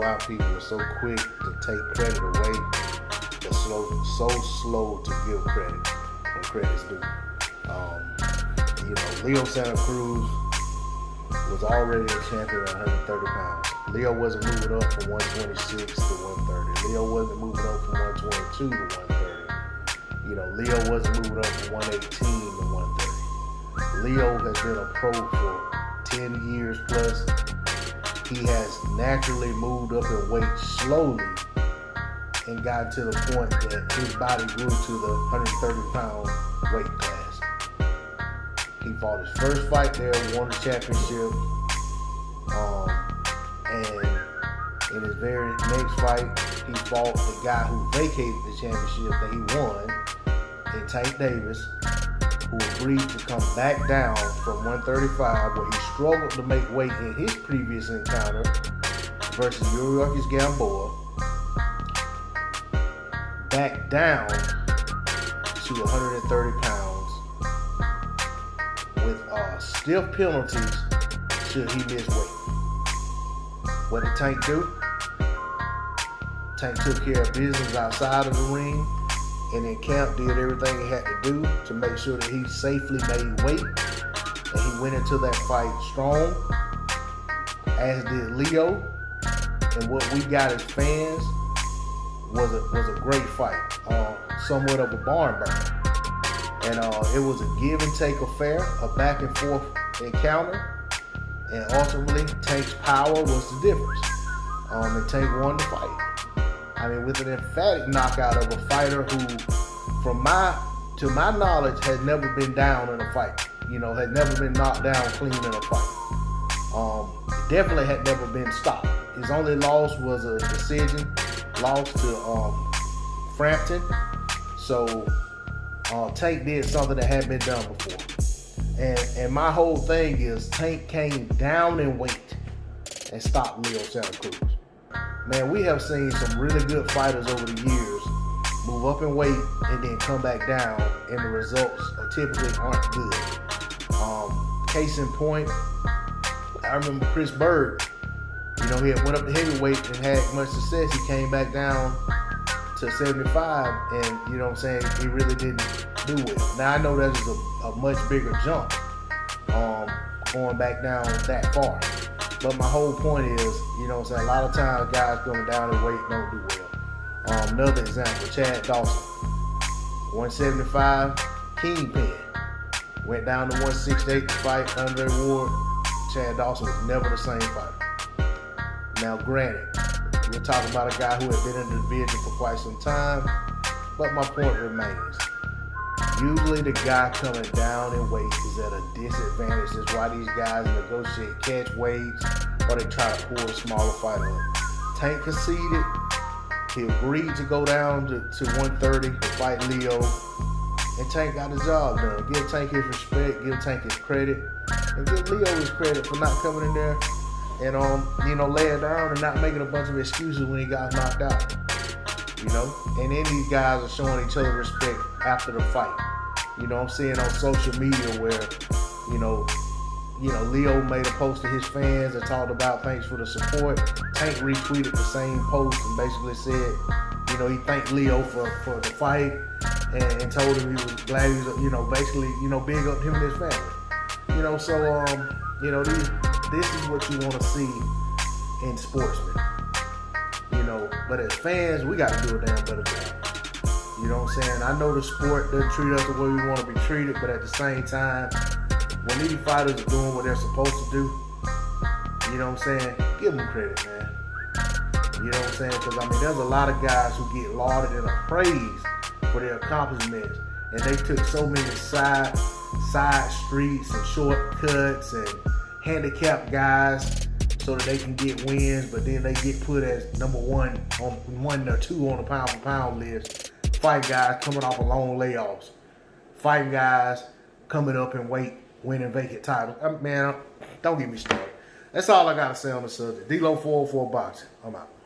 lot of people are so quick to take credit away, but so slow to give credit when credit's due. Leo Santa Cruz was already a champion at 130 pounds. Leo wasn't moving up from 126 to 130. Leo wasn't moving up from 122 to 130. Leo wasn't moving up from 118 to 130. Leo has been a pro for 10 years plus. He has naturally moved up in weight slowly and gotten to the point that his body grew to the 130-pound weight class. He fought his first fight there, won the championship, and in his very next fight, he fought the guy who vacated the championship that he won, in Tank Davis, who agreed to come back down from 135, where he struggled to make weight in his previous encounter versus Yuriorkis Gamboa, back down to 130 pounds with stiff penalties should he miss weight. What did Tank do? Tank took care of business outside of the ring, and in camp did everything he had to do to make sure that he safely made weight, and he went into that fight strong, as did Leo. And what we got as fans was a great fight, somewhat of a barn burner. And it was a give and take affair, a back and forth encounter, and ultimately Tank's power was the difference. And Tank won the fight. I mean, with an emphatic knockout of a fighter who, to my knowledge, had never been down in a fight. Had never been knocked down clean in a fight. Definitely had never been stopped. His only loss was a decision loss to Frampton. So Tank did something that hadn't been done before. And my whole thing is Tank came down in weight and stopped Leo Santa Cruz. Man, we have seen some really good fighters over the years move up in weight and then come back down, and the results typically aren't good. Case in point, I remember Chris Bird. He had went up to heavyweight and had much success. He came back down to 75, and he really didn't do well. Now I know that is a much bigger jump, going back down that far. But my whole point is, a lot of times guys going down in weight don't do well. Another example, Chad Dawson, 175, kingpin, went down to 168 to fight Andre Ward. Chad Dawson was never the same fighter. Now, granted, we're talking about a guy who had been in the division for quite some time, but my point remains. Usually the guy coming down in weight is at a disadvantage. That's why these guys negotiate catch weights, or they try to pull a smaller fighter up. Tank conceded. He agreed to go down to 130 to fight Leo, and Tank got the job done. Give Tank his respect, give Tank his credit, and give Leo his credit for not coming in there and laying down and not making a bunch of excuses when he got knocked out. And then these guys are showing each other respect after the fight. I'm seeing on social media where, Leo made a post to his fans that talked about thanks for the support. Tank retweeted the same post and basically said, he thanked Leo for the fight and told him he was glad he was, basically, big up him and his family. This is what you want to see in sportsmen. But as fans, we got to do a damn better job. I know the sport doesn't treat us the way we want to be treated, but at the same time, when these fighters are doing what they're supposed to do, give them credit, man. Because, there's a lot of guys who get lauded and appraised for their accomplishments, and they took so many side streets and shortcuts and handicapped guys so that they can get wins, but then they get put as number one or two on the pound for pound list. Fight guys coming off of long layoffs. Fighting guys coming up in weight, winning vacant titles. Man, don't get me started. That's all I got to say on the subject. D-Lo 404 Boxing. I'm out.